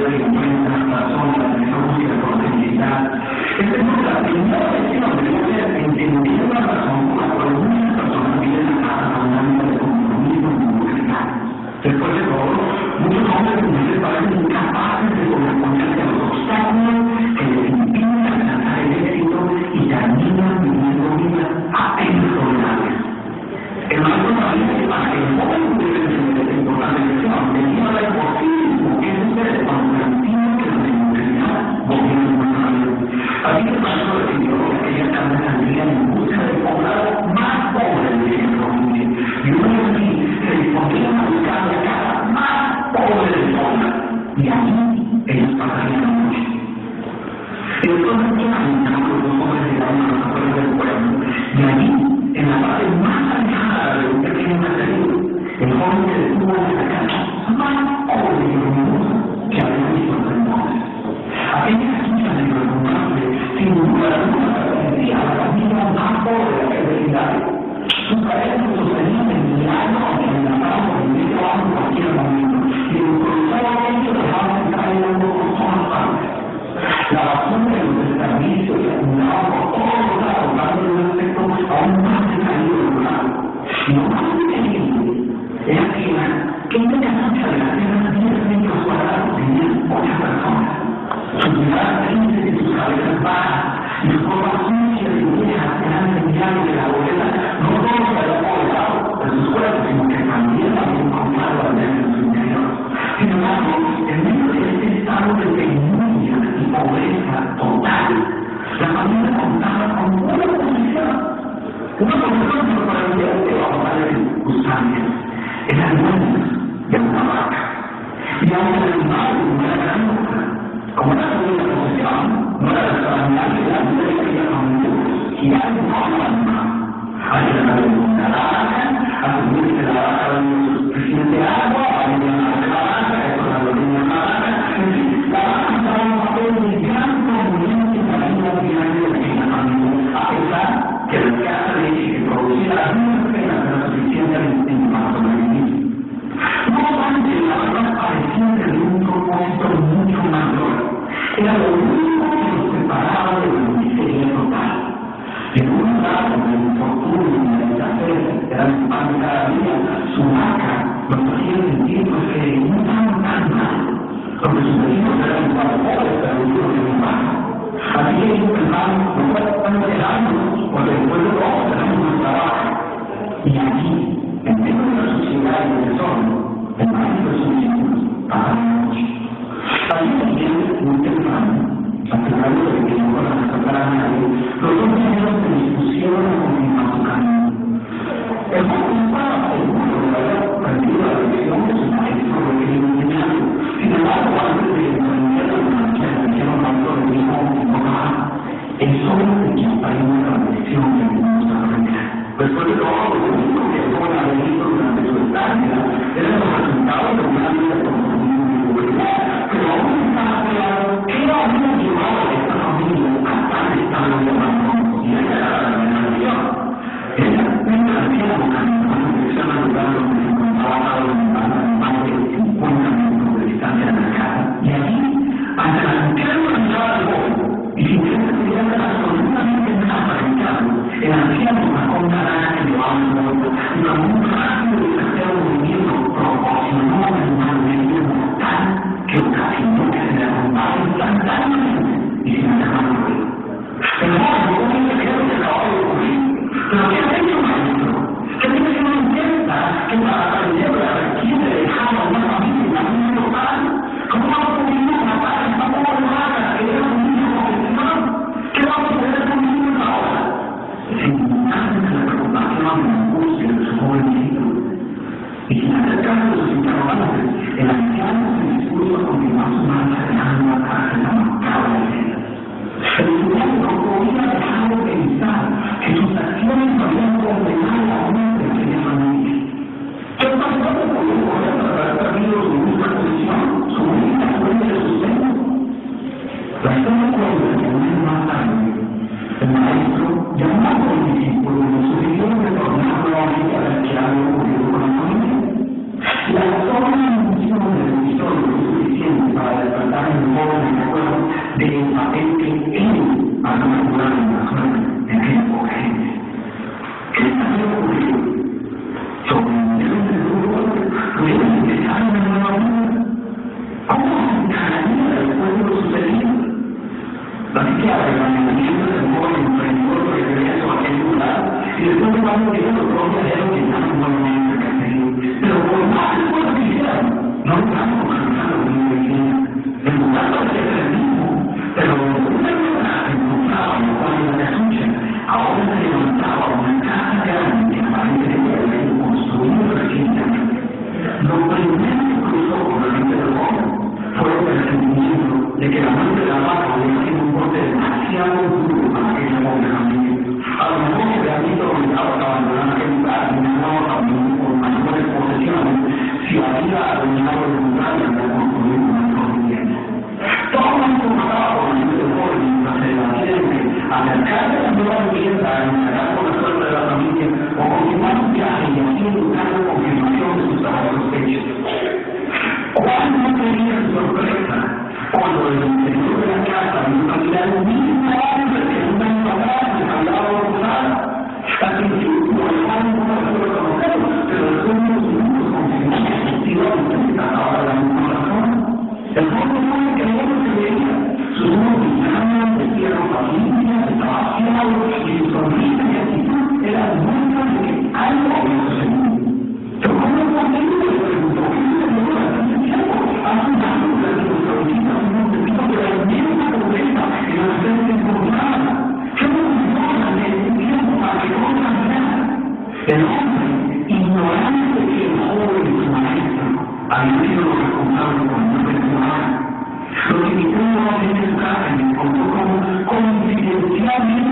de encuentra razones de esa búsqueda por felicidad. Esta es la primera lección de entender la razón por la cual muchas personas viven a una vida de compromiso musical. Después de todo, muchos hombres y mujeres parecen incapaces de sobreponerse a los obstáculos que les impiden alcanzar el éxito y terminan viviendo vidas apenas tolerables. El maestro también se para que el joven pudiera entender esta importante lección, decía la imposible que sucede cuando permitimos que la mediocridad gobierna nuestra vida. Así que el maestro decidió que aquella tarde saldría en busca del poblado más pobre de la provincia, y uno así se disponían a buscar la casa más pobre de zona, y allí ellos pasarían la noche. Entonces, los hombres llegaron a los afueras del pueblo, y allí, en la parte más alejada de un pequeño caserío, el joven se detuvo en la casa más pobre y luminosa que había visto hasta entonces. Aquella casita de renombrable, sin duda alguna, pertenecía a la familia más pobre de aquel vecindario. Sus paredes sostenían el milagro que amenazaba por el medio año en cualquier momento, y el cruzadamente dejaban entrar el mundo por todas partes. La basura de los desperdicios se acumulaba por todos los lados, dándole un aspecto aún más decaído del lugar. Y lo más increíble era que en una cancha de la tierra 10 metros cuadrados tenían 8 personas. Sus miradas tristes y sus cabezas bajas, y sus ropas sucias y viejas eran señales de la boleta, no solo se había apoderado de sus cuerpos, sino que también habían encontrado al menos en su interior. Sin embargo, en medio de este estado de penuria y pobreza total, la familia contaba con una condición que sorprendente bajo tales circunstancias. Era el dueño de una vaca. Y aunque el animal no era grande, como era su única posesión, no era extraordinario de la vida de aquella familia, y algo no era animal. Había que darle una vaca, asumir que la vaca tenía suficiente agua, había que darle la vaca, eso era lo que tenía la vaca, en fin, la vaca estaba en un papel de gran componente en la vida diaria de aquella familia, a pesar que la escasa leche que producía las mismas penas era suficientemente para sobrevivir. No obstante, la vaca parecía tener un propósito mucho mayor. Era lo único que nos separaba de la miseria total. En un lugar donde el infortunio y la escasez eran su pan de cada día, su vaca nos hacía sentir que no estaban tan mal, porque sus vecinos eran igual pobres, pero duros de un vaca. Así que ellos pensaban, no pueden quedarnos, porque después de todo tenemos nuestra vaca. Y aquí, en medio de la sociedad y del desorden, el maestro de sus discípulos pasaba la noche. Allí también, muy temprano, hasta el rayo de que no van a despertar a nadie, los dos niños se dispusieron a continuar su camino. El joven estaba seguro de haber aprendido la lección de su maestro de que le enseñaron. Sin embargo, antes de emprender la marcha, el anciano maestro le dijo a mi mamá: es hora de que aprenda la lección que venimos a aprender. Después de todo, lo único que el joven había visto durante su estancia eran los resultados de una vida de compromiso y seguridad. Pero aún estaba claro que no había llevado a esta familia a tal estado de abandono, y esa era la primera lección. Ella nunca hacía la localización en dirección al lugar donde se encontraba dado más de 50 minutos de distancia de la casa, y allí, ante la incrédula mirada del joven, y sin que se pudiera absolutamente nada para evitarlo, el anciano sacó una daga que llevaba en su bolsa, y con un rápido y certero movimiento proporcionó al animal un medio mortal que ocasionó que se derrumbara instantáneamente y sin hacer más ruido. El joven no se quedó que acababa de ocurrir. ¿Pero qué ha hecho, maestro? ¿Qué tiene que no intenta que para aprender la requiere de dejar a una familia y a un local? ¿Cómo va a poder matar a esta pobre vaca que era un niño profesional? ¿Qué va a suceder con mi niño ahora? Sin instante de la preocupación y la angustia de su joven discípulo, y sin hacer caso de sus interrogantes, el anciano se dispuso a continuar su marcha dejando atrás la macabra escena. El estudiante no podía dejar de pensar que sus acciones habían condenado a una pequeña familia. ¿Qué pasó con el gobierno de haber perdido su única posición, su única fuente de sustento? La historia cuenta que un año más tarde, el maestro llamó a los discípulos y les sugirió retornar nuevamente a ver qué había ocurrido con la familia. La sola mención del episodio es suficiente para despertar El hombre, ignorante que el joven su maestro había sido los responsables con una persona, lo que invitó nuevamente a su casa y le contó cómo confidencialmente